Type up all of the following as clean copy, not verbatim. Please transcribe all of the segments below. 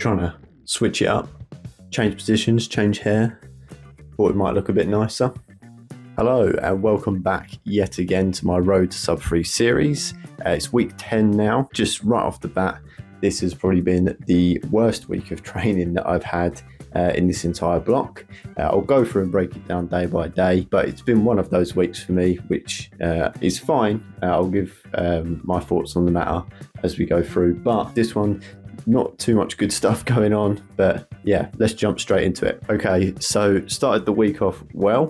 trying to switch it up, change positions, change hair. Thought it might look a bit nicer. Hello and welcome back yet again to my Road to Sub 3 series. It's week 10 now. Just right off the bat, this has probably been the worst week of training that I've had in this entire block. I'll go through and break it down day by day, but it's been one of those weeks for me, which is fine. I'll give my thoughts on the matter as we go through, but this one, not too much good stuff going on, but yeah, let's jump straight into it. Okay, so started the week off well.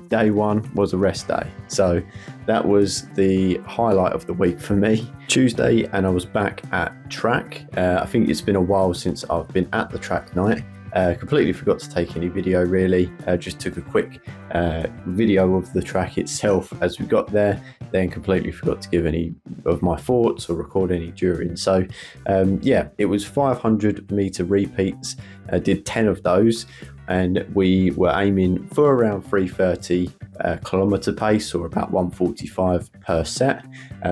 Day one was a rest day, so that was the highlight of the week for me. Tuesday, and I was back at track. I think it's been a while since I've been at the track night. Completely forgot to take any video really. Just took a quick video of the track itself as we got there, then completely forgot to give any of my thoughts or record any during. So yeah, it was 500 meter repeats. I did 10 of those, and we were aiming for around 330 kilometer pace, or about 145 per set.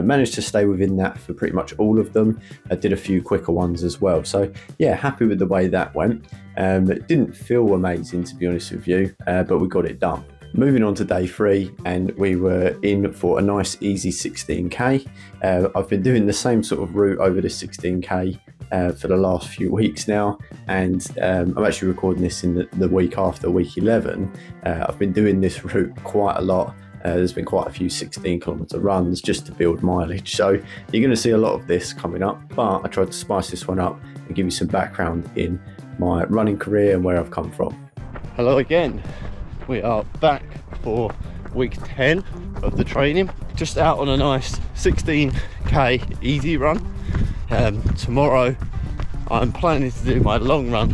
Managed to stay within that for pretty much all of them. I did a few quicker ones as well, so yeah, happy with the way that went. It didn't feel amazing, to be honest with you, but we got it done. Moving on to day 3, and we were in for a nice easy 16k. I've been doing the same sort of route over the 16k for the last few weeks now, and I'm actually recording this in the week after week 11. I've been doing this route quite a lot. There's been quite a few 16 kilometer runs just to build mileage, so you're going to see a lot of this coming up, but I tried to spice this one up and give you some background in my running career and where I've come from. Hello again, we are back for week 10 of the training, just out on a nice 16k easy run. Tomorrow I'm planning to do my long run,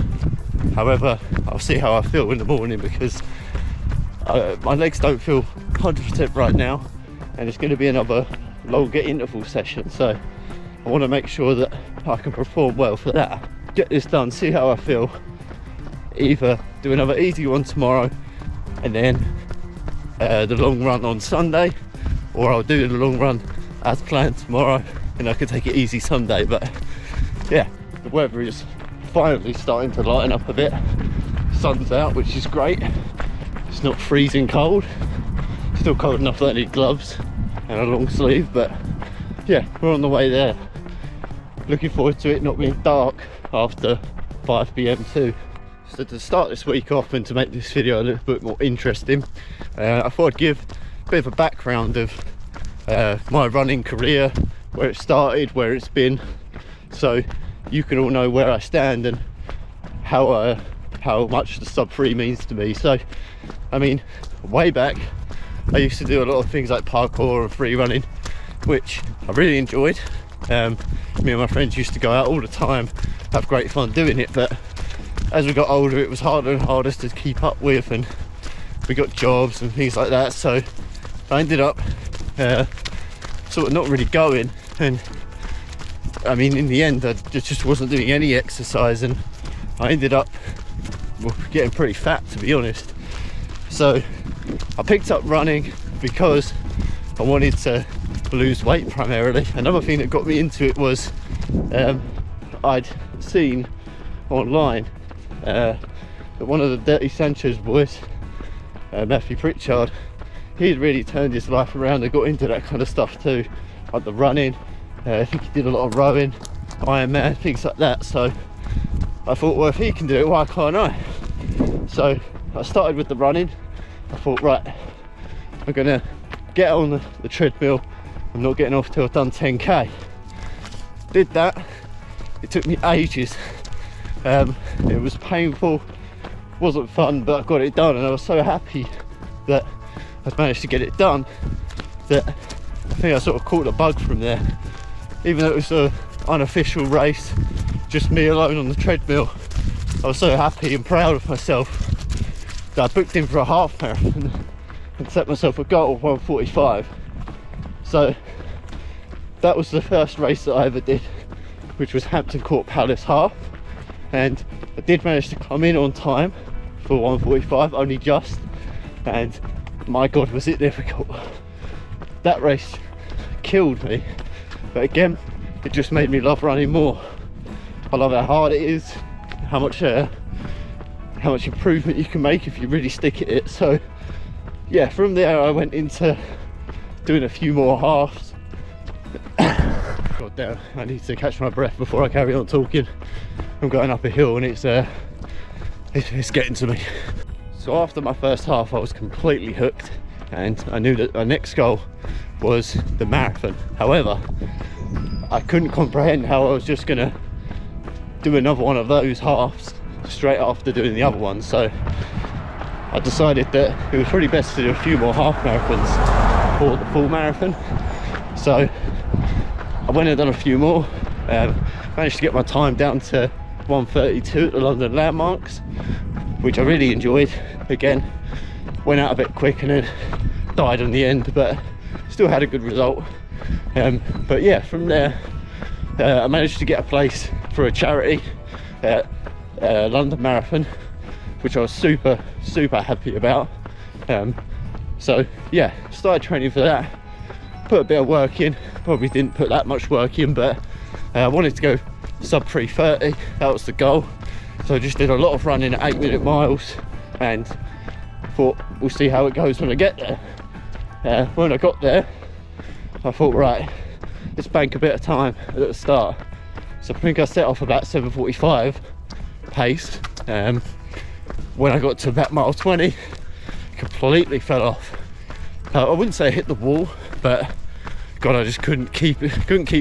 however I'll see how I feel in the morning, because my legs don't feel 100% right now, and it's going to be another longer interval session, so I want to make sure that I can perform well for that. Get this done, see how I feel, either do another easy one tomorrow and then the long run on Sunday, or I'll do the long run as planned tomorrow and I can take it easy Sunday. But yeah, the weather is finally starting to lighten up a bit. Sun's out, which is great. It's not freezing cold, still cold enough that I need gloves and a long sleeve, but yeah, we're on the way there. Looking forward to it not being dark after 5 PM too. So to start this week off, and to make this video a little bit more interesting, I thought I'd give a bit of a background of my running career, where it started, where it's been, so you can all know where I stand and how much the sub 3 means to me. So I mean, way back I used to do a lot of things like parkour and free running, which I really enjoyed. Me and my friends used to go out all the time, have great fun doing it, but as we got older it was harder and harder to keep up with, and we got jobs and things like that, so I ended up sort of not really going, and I mean in the end I just wasn't doing any exercise, and I ended up getting pretty fat, to be honest. So I picked up running because I wanted to lose weight primarily. Another thing that got me into it was I'd seen online that one of the Dirty Sanchez boys, Matthew Pritchard, he had really turned his life around and got into that kind of stuff too, like the running. I think he did a lot of rowing, Ironman, things like that. So I thought, well, if he can do it, why can't I? So I started with the running. I thought, right, I'm gonna get on the treadmill. I'm not getting off till I've done 10k. Did that. It took me ages. It was painful, wasn't fun, but I got it done, and I was so happy that I'd managed to get it done that I think I sort of caught a bug from there. Even though it was an unofficial race, just me alone on the treadmill, I was so happy and proud of myself that I booked in for a half marathon and set myself a goal of 145. So that was the first race that I ever did, which was Hampton Court Palace half, and I did manage to come in on time for 145, only just, and my god was it difficult. That race killed me, but again it just made me love running more. I love how hard it is, how much improvement you can make if you really stick at it. So yeah, from there I went into doing a few more halves. God damn, I need to catch my breath before I carry on talking. I'm going up a hill and it's getting to me. So after my first half I was completely hooked, and I knew that my next goal was the marathon. However, I couldn't comprehend how I was just gonna do another one of those halves straight after doing the other one. So I decided that it was probably best to do a few more half marathons for the full marathon. So I went and done a few more, managed to get my time down to 1:32 at the London landmarks, which I really enjoyed. Again, went out a bit quick and then died in the end, but still had a good result. But yeah, from there I managed to get a place for a charity London Marathon, which I was super happy about. So yeah, started training for that, put a bit of work in. Probably didn't put that much work in, but I wanted to go sub 3:30, that was the goal. So I just did a lot of running at 8-minute miles and thought we'll see how it goes when I get there. When I got there I thought, right, let's bank a bit of time at the start. So I think I set off about 7:45 pace. When I got to about mile 20, completely fell off. I wouldn't say I hit the wall, but God, I just couldn't keep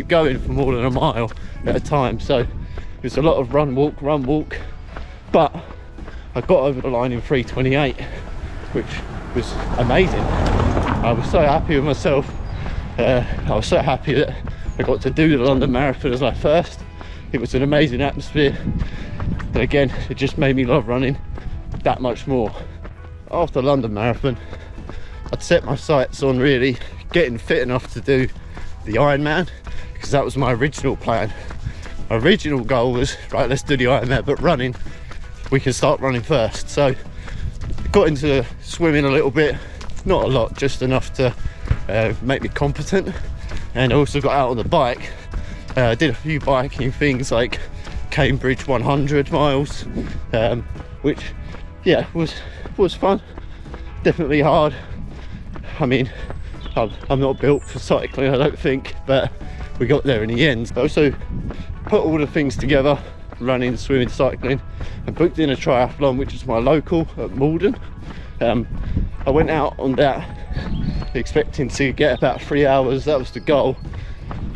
going for more than a mile at a time. So it was a lot of run walk, but I got over the line in 3:28, which was amazing. I was so happy with myself. I was so happy that I got to do the London Marathon as my first. It was an amazing atmosphere, and again, it just made me love running that much more. After London Marathon, I'd set my sights on really getting fit enough to do the Ironman, because that was my original plan. My original goal was, right, let's do the Ironman, but running, we can start running first. So got into swimming a little bit, not a lot, just enough to make me competent. And I also got out on the bike. Did a few biking things like Cambridge 100 miles, which yeah, was fun. Definitely hard. I mean, I'm not built for cycling, I don't think, but we got there in the end. I also put all the things together, running, swimming, cycling, and booked in a triathlon, which is my local at Malden. I went out on that expecting to get about 3 hours, that was the goal.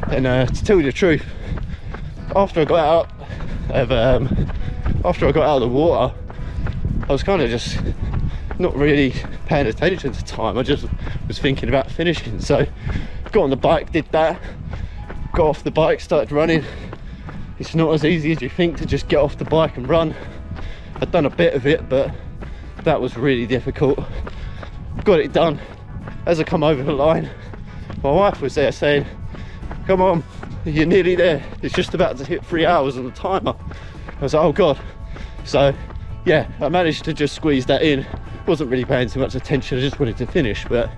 And to tell you the truth, after I got out of the water, I was kind of just not really paying attention to time. I just was thinking about finishing. So got on the bike, did that, got off the bike, started running. It's not as easy as you think to just get off the bike and run. I'd done a bit of it, but that was really difficult. Got it done. As I come over the line, my wife was there saying, come on, you're nearly there, it's just about to hit 3 hours on the timer. I was like, oh god. So yeah, I managed to just squeeze that in. Wasn't really paying too much attention, I just wanted to finish, but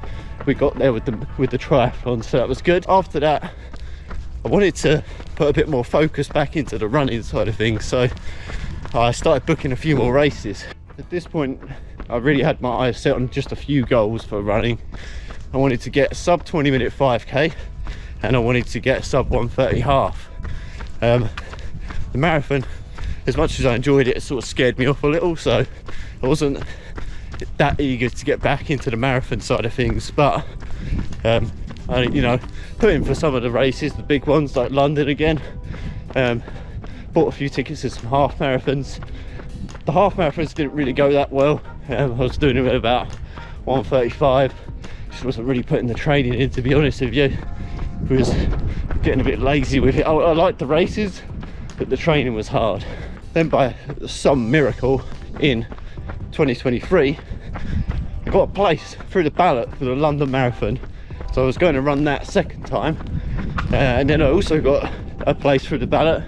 we got there with the triathlon, so that was good. After that, I wanted to put a bit more focus back into the running side of things, so I started booking a few more races. At this point, I really had my eyes set on just a few goals for running. I wanted to get a sub 20-minute 5k, and I wanted to get a sub 1:30 half. The marathon, as much as I enjoyed it, it sort of scared me off a little, so I wasn't that eager to get back into the marathon side of things. But I, you know, put in for some of the races, the big ones like London again. Bought a few tickets to some half marathons. The half marathons didn't really go that well. I was doing it at about 1:35. Just wasn't really putting the training in, to be honest with you. I was getting a bit lazy with it. I liked the races, but the training was hard. Then by some miracle in 2023, I got a place through the ballot for the London Marathon, so I was going to run that second time. And then I also got a place through the ballot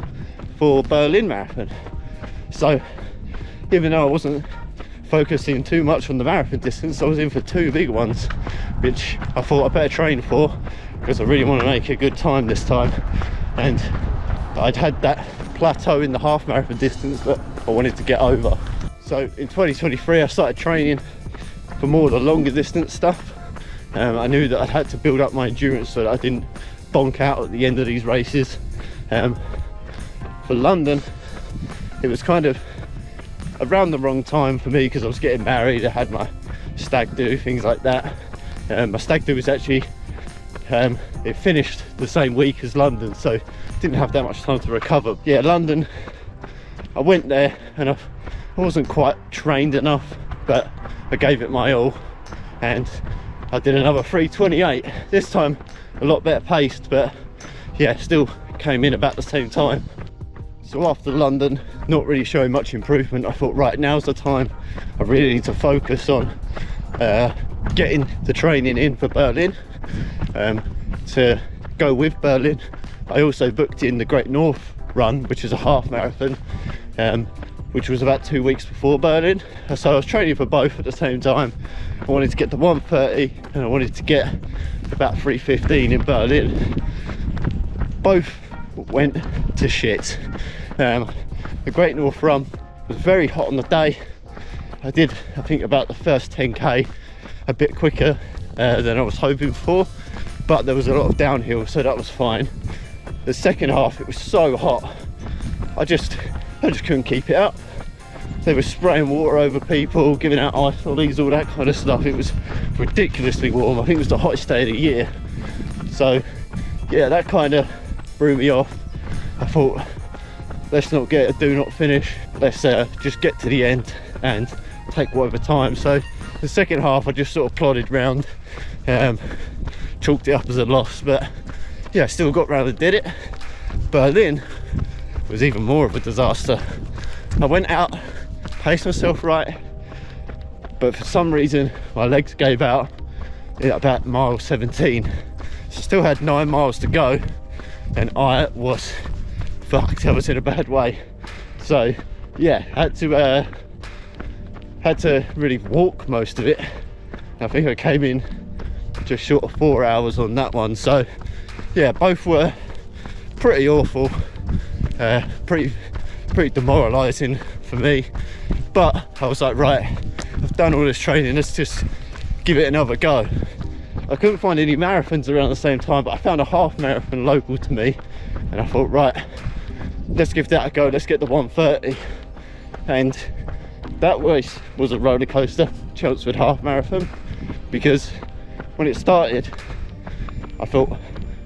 for Berlin Marathon. So even though I wasn't focusing too much on the marathon distance, I was in for two big ones, which I thought I better train for, because I really want to make a good time this time. And I'd had that plateau in the half marathon distance that I wanted to get over. So in 2023 I started training for more of the longer distance stuff. I knew that I had to build up my endurance so that I didn't bonk out at the end of these races. For London, it was kind of around the wrong time for me because I was getting married. I had my stag do, things like that. My stag do was actually, it finished the same week as London, so didn't have that much time to recover. Yeah, London, I went there and I wasn't quite trained enough, but I gave it my all and I did another 3:28. This time a lot better paced, but yeah, still came in about the same time. So after London, not really showing much improvement, I thought, right, now's the time. I really need to focus on getting the training in for Berlin. To go with Berlin, I also booked in the Great North Run, which is a half marathon, which was about 2 weeks before Berlin. So I was training for both at the same time. I wanted to get the 1:30 and I wanted to get about 3:15 in Berlin. Both went to shit. The Great North Run was very hot on the day. I did, I think, about the first 10k a bit quicker than I was hoping for, but there was a lot of downhill, so that was fine. The second half, it was so hot, I just couldn't keep it up. They were spraying water over people, giving out ice lollies, all that kind of stuff. It was ridiculously warm. I think it was the hottest day of the year. So yeah, that kind of threw me off. I thought, let's not get a do not finish, let's just get to the end and take whatever time. So the second half I just sort of plodded round, chalked it up as a loss, but yeah, still got round and did it. Berlin was even more of a disaster. I went out, paced myself right, but for some reason my legs gave out at about mile 17. Still had 9 miles to go and I was fucked. I was in a bad way. So yeah, had to really walk most of it. I think I came in just short of 4 hours on that one. So yeah, both were pretty awful, pretty demoralizing for me, but I was like, right, I've done all this training, let's just give it another go. I couldn't find any marathons around the same time, but I found a half marathon local to me and I thought, right, let's give that a go, let's get the 1:30. And that race was a roller coaster, Chelmsford half marathon, because when it started I thought,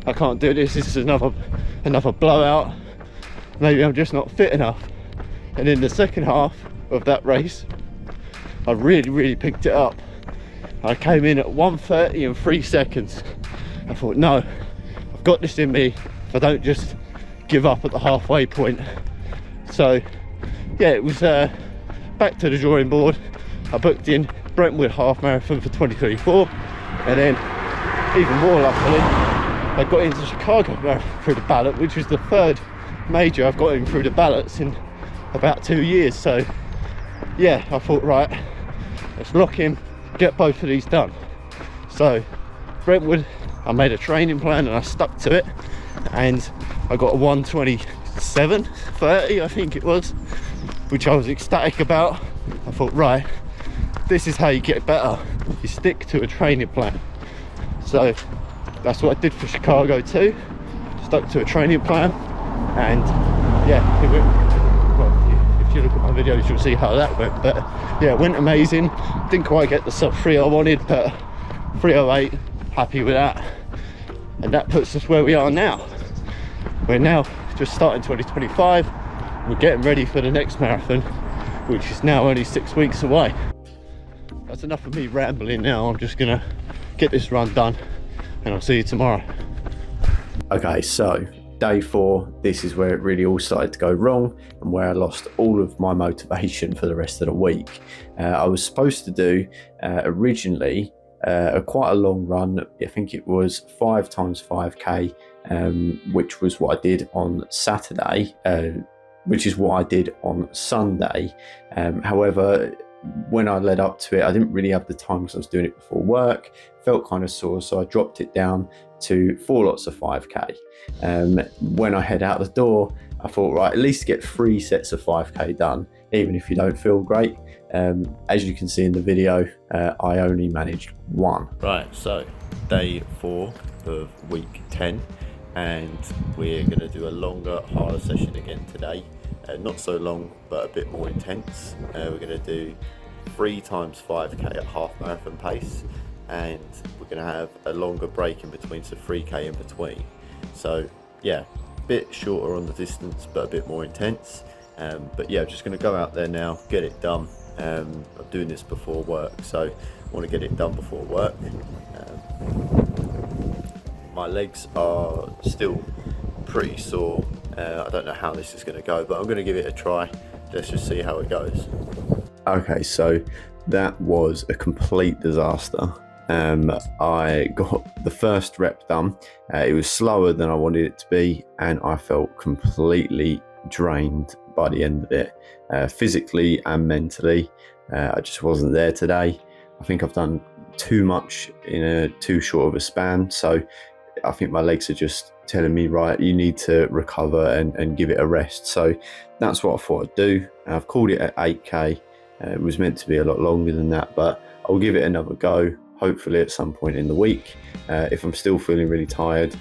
I can't do this is another blowout, maybe I'm just not fit enough. And in the second half of that race I really picked it up. I came in at 1:30 and 3 seconds. I thought, no, I've got this in me if I don't just give up at the halfway point. So yeah, it was back to the drawing board. I booked in Brentwood half marathon for 2024, and then even more luckily I got into Chicago marathon through the ballot, which was the 3rd major I've got in through the ballots in about 2 years. So yeah, I thought, right, let's lock in, get both of these done. So Brentwood, I made a training plan and I stuck to it, and I got a 1:27:30 I think it was, which I was ecstatic about. I thought, right, this is how you get better, you stick to a training plan. So that's what I did for Chicago too, stuck to a training plan, and yeah, it went well. If you look at my videos you'll see how that went, but yeah, it went amazing. Didn't quite get the sub 3 I wanted, but 3:08, happy with that. And that puts us where we are now. We're now just starting 2025, we're getting ready for the next marathon, which is now only 6 weeks away. That's enough of me rambling now. I'm just gonna get this run done and I'll see you tomorrow. Okay, so day 4, this is where it really all started to go wrong and where I lost all of my motivation for the rest of the week. I was supposed to do originally quite a long run. I think it was 5 times 5k, which was what I did on Saturday, which is what I did on Sunday. However, when I led up to it, I didn't really have the time because I was doing it before work, felt kind of sore, so I dropped it down to 4 lots of 5k. When I head out the door, I thought, right, at least get 3 sets of 5k done, even if you don't feel great. As you can see in the video, I only managed 1. Right, so day 4 of week 10, and we're going to do a longer, harder session again today. Not so long, but a bit more intense. We're going to do 3 times 5k at half marathon pace, and we're going to have a longer break in between, so 3k in between. So yeah, a bit shorter on the distance, but a bit more intense. But yeah, I'm just going to go out there now, get it done. I'm doing this before work, so I want to get it done before work. My legs are still pretty sore. I don't know how this is going to go, but I'm going to give it a try. Let's just see how it goes. Okay, so that was a complete disaster. I got the first rep done. It was slower than I wanted it to be, and I felt completely drained by the end of it, physically and mentally. I just wasn't there today. I think I've done too much in too short of a span, so I think my legs are just telling me, right, you need to recover and give it a rest. So that's what I thought I'd do. I've called it at 8k. It was meant to be a lot longer than that, but I'll give it another go, hopefully at some point in the week. If I'm still feeling really tired,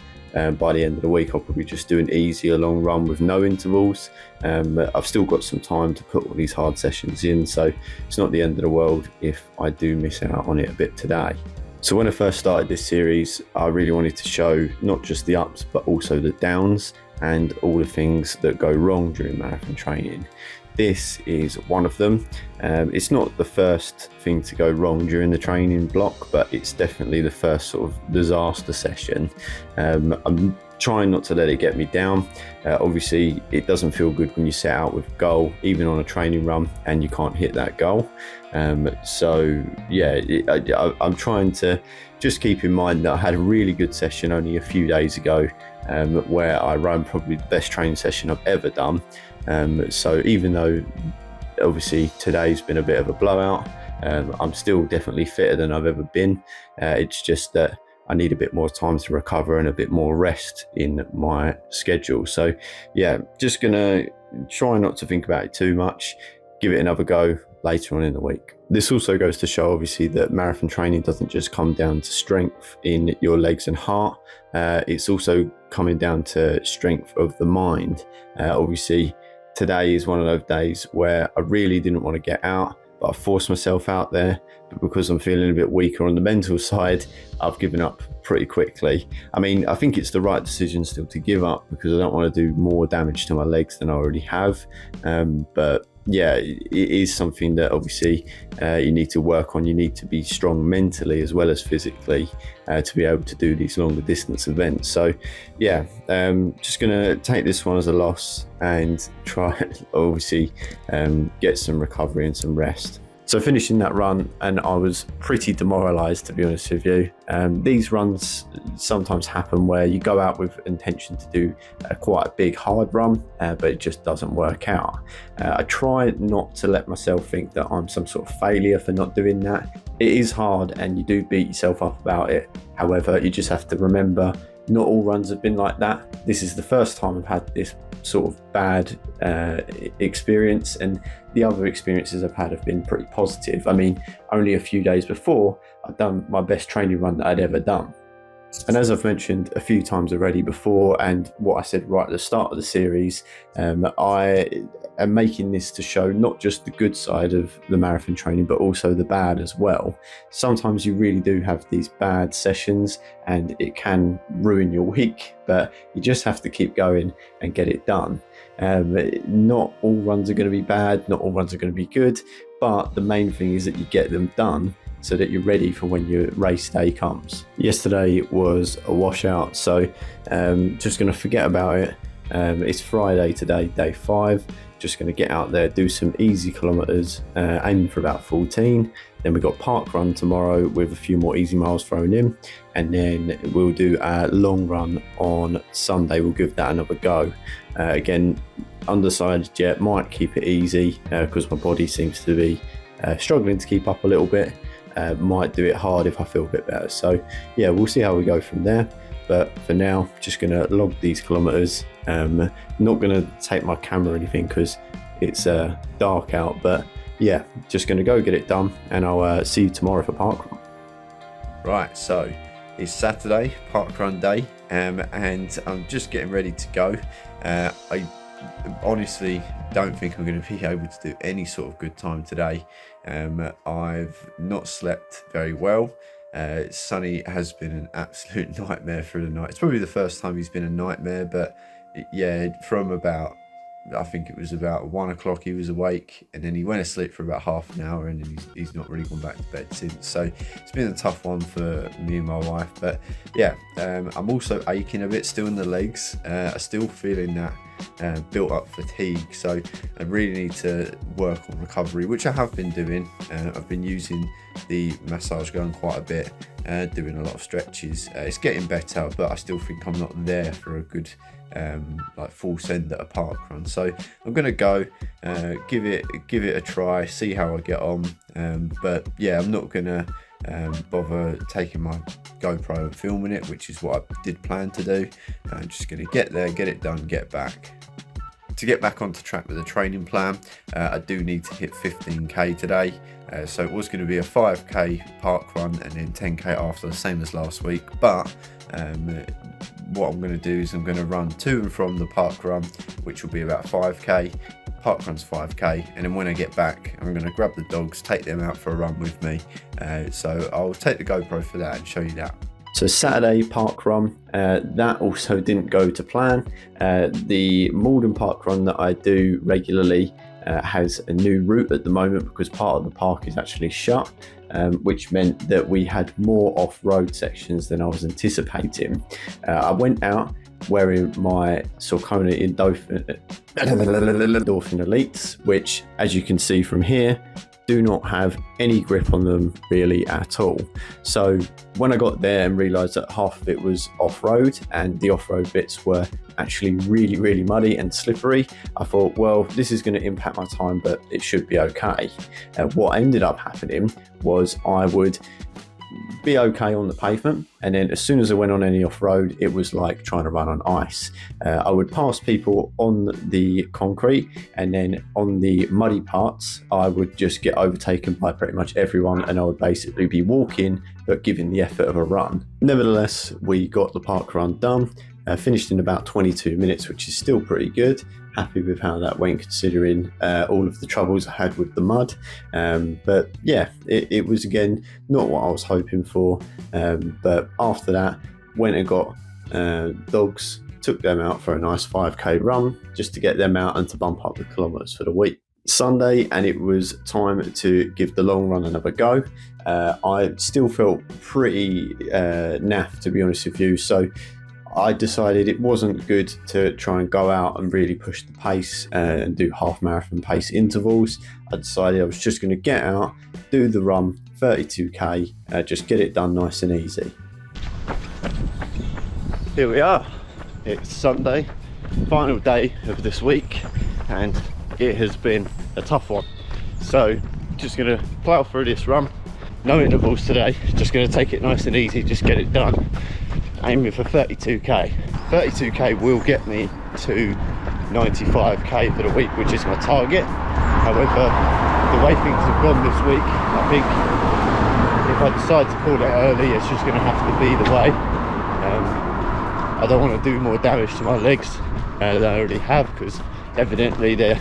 by the end of the week, I'll probably just do an easier long run with no intervals. I've still got some time to put all these hard sessions in, so it's not the end of the world if I do miss out on it a bit today. So when I first started this series, I really wanted to show not just the ups, but also the downs and all the things that go wrong during marathon training. This is one of them. It's not the first thing to go wrong during the training block, but it's definitely the first sort of disaster session. I'm trying not to let it get me down. Obviously, it doesn't feel good when you set out with a goal, even on a training run, and you can't hit that goal. So yeah, I'm trying to just keep in mind that I had a really good session only a few days ago, where I ran probably the best training session I've ever done. So even though obviously today's been a bit of a blowout, I'm still definitely fitter than I've ever been. It's just that I need a bit more time to recover and a bit more rest in my schedule. So yeah, just gonna try not to think about it too much, give it another go later on in the week. This also goes to show obviously that marathon training doesn't just come down to strength in your legs and heart. It's also coming down to strength of the mind. Obviously today is one of those days where I really didn't want to get out, but I forced myself out there. But because I'm feeling a bit weaker on the mental side, I've given up pretty quickly. I mean, I think it's the right decision still to give up, because I don't want to do more damage to my legs than I already have. But yeah, it is something that obviously you need to work on. You need to be strong mentally as well as physically to be able to do these longer distance events. So yeah, just gonna take this one as a loss and try obviously get some recovery and some rest. So finishing that run, and I was pretty demoralised, to be honest with you. These runs sometimes happen where you go out with intention to do quite a big hard run, but it just doesn't work out. I try not to let myself think that I'm some sort of failure for not doing that. It is hard and you do beat yourself up about it. However, you just have to remember, not all runs have been like that. This is the first time I've had this sort of bad experience, and the other experiences I've had have been pretty positive. I mean, only a few days before, I'd done my best training run that I'd ever done. And as I've mentioned a few times already before, and what I said right at the start of the series, I am making this to show not just the good side of the marathon training, but also the bad as well. Sometimes you really do have these bad sessions and it can ruin your week, but you just have to keep going and get it done. Not all runs are going to be bad, not all runs are going to be good, but the main thing is that you get them done so that you're ready for when your race day comes. Yesterday was a washout, so just going to forget about it. It's Friday today, day 5. Just going to get out there, do some easy kilometres, aiming for about 14. Then we've got park run tomorrow with a few more easy miles thrown in, and then we'll do a long run on Sunday. We'll give that another go. Again, undecided yet, might keep it easy because my body seems to be struggling to keep up a little bit. Might do it hard if I feel a bit better. So yeah, we'll see how we go from there. but for now, just going to log these kilometers. Not going to take my camera or anything because it's dark out, but yeah, just going to go get it done, and I'll see you tomorrow for parkrun. Right, so it's Saturday, parkrun day, and I'm just getting ready to go. I honestly don't think I'm going to be able to do any sort of good time today. I've not slept very well. Sonny has been an absolute nightmare through the night. It's probably the first time he's been a nightmare, but yeah, from about, I think it was about 1 o'clock he was awake, and then he went to sleep for about half an hour, and then he's not really gone back to bed since. So it's been a tough one for me and my wife, but yeah, I'm also aching a bit still in the legs. I'm still feeling that built up fatigue, so I really need to work on recovery, which I have been doing. I've been using the massage gun quite a bit, doing a lot of stretches. It's getting better, but I still think I'm not there for a good like full send at a parkrun. So I'm gonna go give it a try, see how I get on, but yeah, I'm not gonna bother taking my GoPro and filming it, which is what I did plan to do. I'm just gonna get there, get it done, get back. To get back onto track with the training plan, I do need to hit 15k today. So it was going to be a 5k parkrun and then 10k after, the same as last week. But what I'm going to do is I'm going to run to and from the parkrun, which will be about 5k. Parkrun's 5k, and then when I get back, I'm going to grab the dogs, take them out for a run with me. So I'll take the GoPro for that and show you that. So Saturday parkrun, that also didn't go to plan. The Malden parkrun that I do regularly has a new route at the moment because part of the park is actually shut, which meant that we had more off-road sections than I was anticipating. I went out wearing my Saucony Endorphin Elites, which, as you can see from here, do not have any grip on them really at all. So when I got there and realized that half of it was off-road and the off-road bits were actually really muddy and slippery, I thought, well, this is going to impact my time, but it should be okay. What ended up happening was I would be okay on the pavement, and then as soon as I went on any off-road, it was like trying to run on ice. I would pass people on the concrete, and then on the muddy parts I would just get overtaken by pretty much everyone, and I would basically be walking but giving the effort of a run. Nevertheless, we got the park run done, finished in about 22 minutes, which is still pretty good. Happy with how that went considering all of the troubles I had with the mud, but yeah, it was again not what I was hoping for, but after that went and got dogs, took them out for a nice 5k run just to get them out and to bump up the kilometers for the week. Sunday, and it was time to give the long run another go. I still felt pretty naff, to be honest with you, so I decided it wasn't good to try and go out and really push the pace and do half marathon pace intervals. I decided I was just going to get out, do the run, 32k, just get it done nice and easy. Here we are. It's Sunday, final day of this week, and it has been a tough one. So just going to plough through this run. No intervals today, just going to take it nice and easy, just get it done. Aiming for 32k. 32k will get me to 95k for the week, which is my target. However, the way things have gone this week, I think if I decide to call it early, it's just going to have to be the way. I don't want to do more damage to my legs than I already have, because evidently they're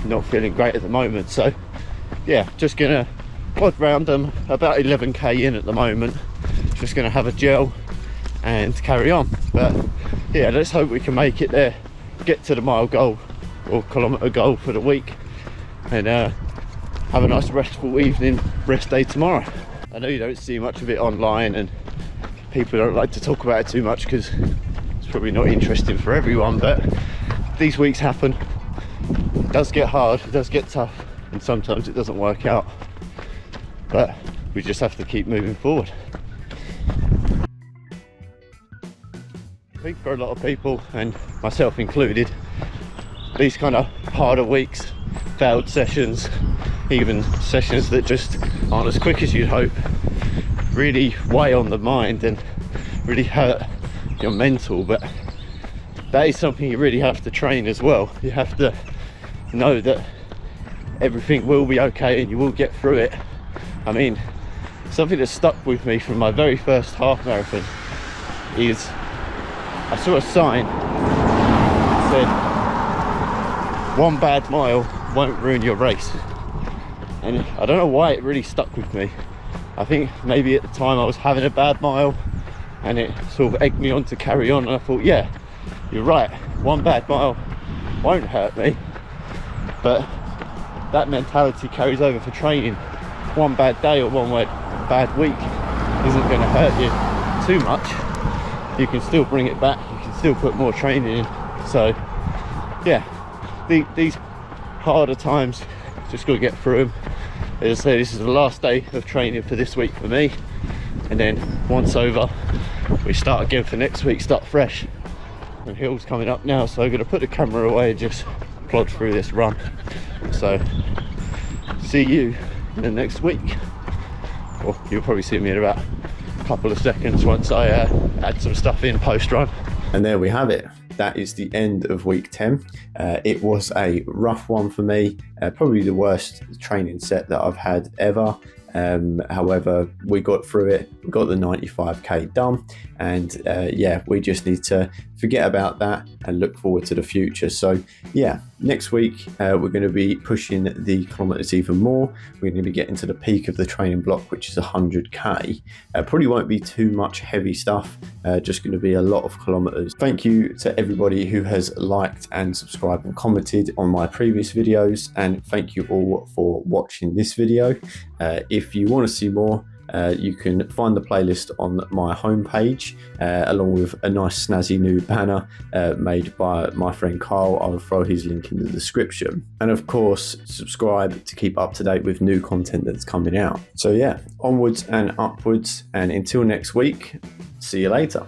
not feeling great at the moment. So yeah, just going to plod round them, about 11k in at the moment. Just going to have a gel and carry on. But yeah, let's hope we can make it there, get to the mile goal or kilometre goal for the week, and have a nice restful evening, rest day tomorrow. I know you don't see much of it online and people don't like to talk about it too much because it's probably not interesting for everyone, but these weeks happen. It does get hard, it does get tough, and sometimes it doesn't work out, but we just have to keep moving forward. I think for a lot of people, and myself included, these kind of harder weeks, failed sessions, even sessions that just aren't as quick as you'd hope, really weigh on the mind and really hurt your mental, but that is something you really have to train as well. You have to know that everything will be okay and you will get through it. I mean, something that stuck with me from my very first half marathon is I saw a sign that said 1 bad mile won't ruin your race, and I don't know why it really stuck with me. I think maybe at the time I was having a bad mile and it sort of egged me on to carry on, and I thought, yeah, you're right, 1 bad mile won't hurt me. But that mentality carries over for training. 1 bad day or 1 bad week isn't going to hurt you too much. You can still bring it back, you can still put more training in. So yeah, these harder times, just got to get through them. As I say, this is the last day of training for this week for me, and then once over we start again for next week, start fresh. The hill's coming up now, so I'm going to put the camera away and just plod through this run. So see you in the next week, or you'll probably see me in about a couple of seconds once I add some stuff in post run. And there we have it. That is the end of week 10. It was a rough one for me, probably the worst training set that I've had ever. However, we got through it, we got the 95k done, and yeah, we just need to forget about that and look forward to the future. So yeah, next week we're going to be pushing the kilometers even more. We're going to be getting to the peak of the training block, which is 100k. Probably won't be too much heavy stuff, just going to be a lot of kilometers. Thank you to everybody who has liked and subscribed and commented on my previous videos, and thank you all for watching this video. If you want to see more, you can find the playlist on my homepage, along with a nice snazzy new banner made by my friend Carl. I'll throw his link in the description. And of course, subscribe to keep up to date with new content that's coming out. So yeah, onwards and upwards, and until next week, see you later.